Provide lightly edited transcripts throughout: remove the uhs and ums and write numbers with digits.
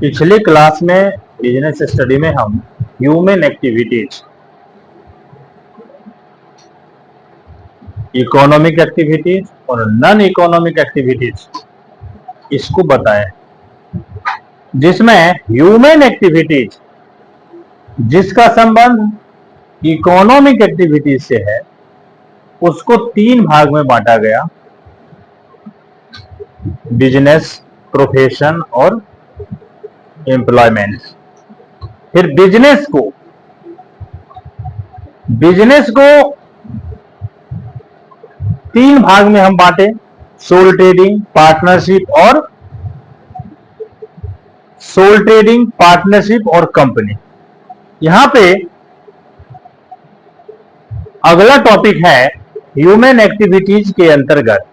पिछली क्लास में business study में हम ह्यूमन एक्टिविटीज, इकोनॉमिक एक्टिविटीज और नॉन इकोनॉमिक एक्टिविटीज इसको बताएं, जिसमें ह्यूमन एक्टिविटीज जिसका संबंध इकोनॉमिक एक्टिविटीज से है उसको 3 भाग में बांटा गया। बिजनेस, प्रोफेशन और एम्प्लॉयमेंट। फिर बिजनेस को 3 भाग में हम बांटे, सोल ट्रेडिंग, पार्टनरशिप और कंपनी। यहां पे अगला टॉपिक है ह्यूमन एक्टिविटीज के अंतर्गत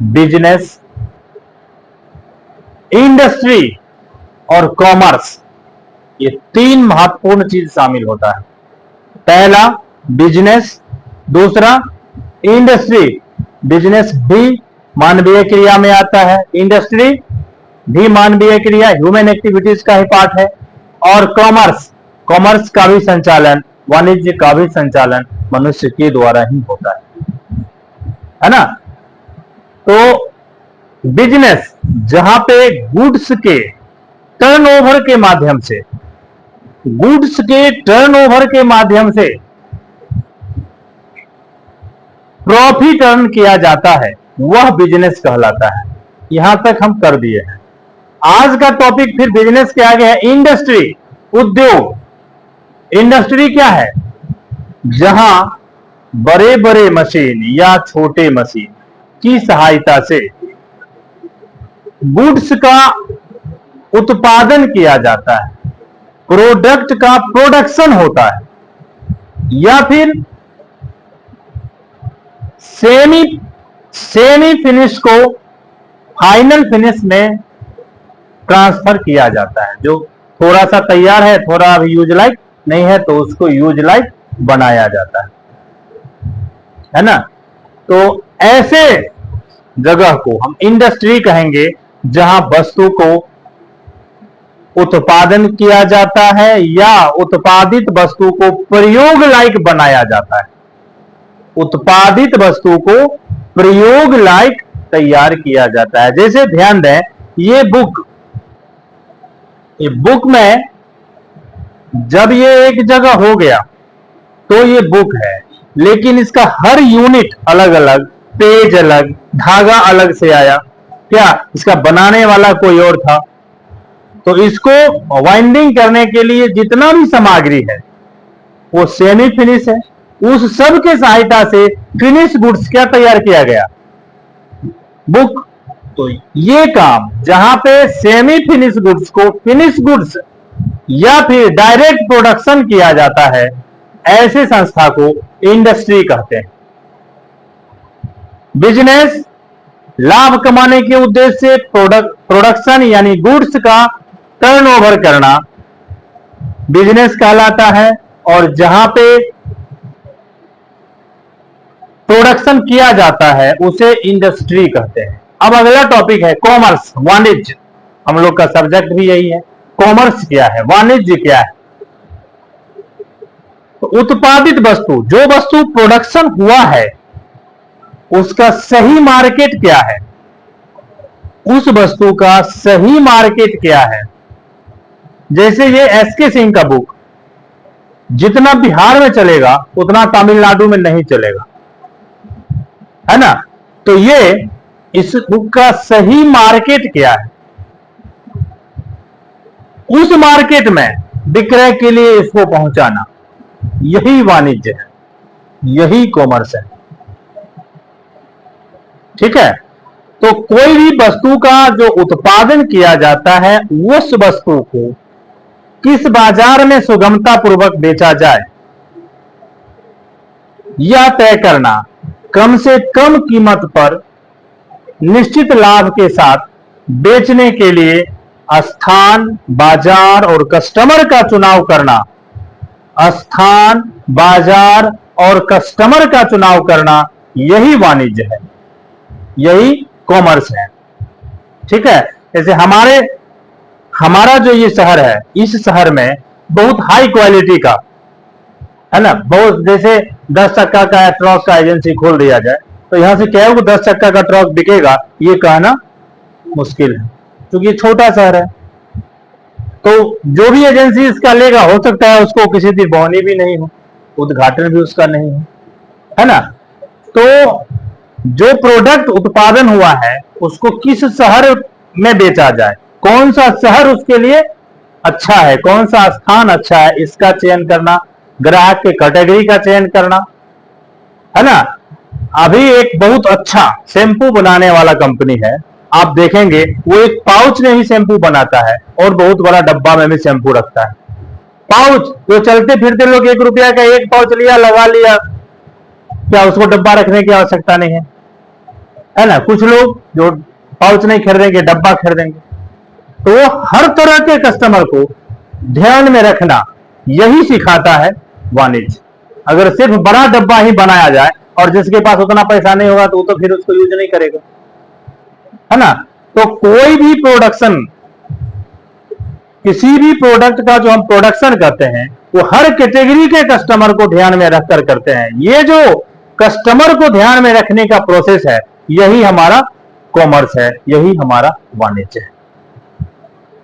बिजनेस, इंडस्ट्री और कॉमर्स। ये 3 महत्वपूर्ण चीज शामिल होता है। पहला बिजनेस, दूसरा इंडस्ट्री। बिजनेस भी मानवीय क्रिया में आता है, इंडस्ट्री भी मानवीय क्रिया ह्यूमन एक्टिविटीज का ही पार्ट है, और कॉमर्स का भी संचालन, वाणिज्य का भी संचालन मनुष्य के द्वारा ही होता है ना। तो बिजनेस जहां पे गुड्स के टर्नओवर के माध्यम से प्रॉफिट अर्न किया जाता है, वह बिजनेस कहलाता है। यहां तक हम कर दिए हैं। आज का टॉपिक फिर बिजनेस के आगे है इंडस्ट्री, उद्योग। इंडस्ट्री क्या है? जहां बड़े बड़े मशीन या छोटे मशीन की सहायता से गुड्स का उत्पादन किया जाता है, प्रोडक्ट का प्रोडक्शन होता है, या फिर सेमी फिनिश को फाइनल फिनिश में ट्रांसफर किया जाता है। जो थोड़ा सा तैयार है, थोड़ा अभी यूज लाइक नहीं है, तो उसको यूज लाइक बनाया जाता है ना। तो ऐसे जगह को हम इंडस्ट्री कहेंगे जहां वस्तु को उत्पादन किया जाता है या उत्पादित वस्तु को प्रयोग लायक बनाया जाता है। उत्पादित वस्तु को प्रयोग लायक तैयार किया जाता है। जैसे ध्यान दें, ये बुक में जब ये एक जगह हो गया तो ये बुक है, लेकिन इसका हर यूनिट अलग अलग, पेज अलग, धागा अलग से आया, क्या इसका बनाने वाला कोई और था। तो इसको वाइंडिंग करने के लिए जितना भी सामग्री है वो सेमी फिनिश है। उस सब के सहायता से फिनिश गुड्स क्या तैयार किया गया? बुक। तो ये काम जहां पे सेमी फिनिश गुड्स को फिनिश गुड्स या फिर डायरेक्ट प्रोडक्शन किया जाता है, ऐसे संस्था को इंडस्ट्री कहते हैं। बिजनेस लाभ कमाने के उद्देश्य से प्रोडक्शन यानी गुड्स का टर्नओवर करना बिजनेस कहलाता है, और जहां पे प्रोडक्शन किया जाता है उसे इंडस्ट्री कहते हैं। अब अगला टॉपिक है कॉमर्स, वाणिज्य। हम लोग का सब्जेक्ट भी यही है। कॉमर्स क्या है, वाणिज्य क्या है? तो उत्पादित वस्तु, जो वस्तु प्रोडक्शन हुआ है उसका सही मार्केट क्या है, उस वस्तु का सही मार्केट क्या है। जैसे ये एसके सिंह का बुक जितना बिहार में चलेगा उतना तमिलनाडु में नहीं चलेगा, है ना। तो ये इस बुक का सही मार्केट क्या है, उस मार्केट में विक्रय के लिए इसको पहुंचाना, यही वाणिज्य है, यही कॉमर्स है। ठीक है। तो कोई भी वस्तु का जो उत्पादन किया जाता है, उस वस्तु को किस बाजार में सुगमता पूर्वक बेचा जाए, यह तय करना कम से कम कीमत पर निश्चित लाभ के साथ बेचने के लिए स्थान, बाजार और कस्टमर का चुनाव करना, स्थान, बाजार और कस्टमर का चुनाव करना, यही वाणिज्य है, यही कॉमर्स है। ठीक है। जैसे हमारा जो ये शहर है, इस शहर में बहुत हाई क्वालिटी का है ना, बहुत जैसे 10 चक्का का ट्रक का एजेंसी खोल दिया जाए तो यहां से क्या होगा, 10 चक्का का ट्रक बिकेगा ये कहना मुश्किल है, क्योंकि छोटा शहर है। तो जो भी एजेंसी इसका लेगा, हो सकता है उसको किसी दिन बोनी भी नहीं हो, उद्घाटन भी उसका नहीं हो, है ना। तो जो प्रोडक्ट उत्पादन हुआ है उसको किस शहर में बेचा जाए, कौन सा शहर उसके लिए अच्छा है, कौन सा स्थान अच्छा है, इसका चयन करना, ग्राहक के कैटेगरी का चयन करना, है ना। अभी एक बहुत अच्छा शैम्पू बनाने वाला कंपनी है, आप देखेंगे वो एक पाउच में ही शैम्पू बनाता है और बहुत बड़ा डब्बा में भी शैम्पू रखता है। पाउच जो चलते फिरते लोग 1 रुपया का एक पाउच लिया, लगा लिया, क्या उसको डब्बा रखने की आवश्यकता नहीं है ना। कुछ लोग जो पाउच नहीं खरीदेंगे, डब्बा खरीदेंगे। तो वो हर तरह के कस्टमर को ध्यान में रखना, यही सिखाता है वाणिज्य। अगर सिर्फ बड़ा डब्बा ही बनाया जाए और जिसके पास उतना पैसा नहीं होगा तो वो तो फिर उसको यूज नहीं करेगा, है ना। तो कोई भी प्रोडक्शन, किसी भी प्रोडक्ट का जो हम प्रोडक्शन करते हैं वो हर कैटेगरी के कस्टमर को ध्यान में रखकर करते हैं। ये जो कस्टमर को ध्यान में रखने का प्रोसेस है, यही हमारा कॉमर्स है, यही हमारा वाणिज्य है।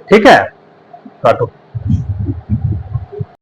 ठीक है, काटो।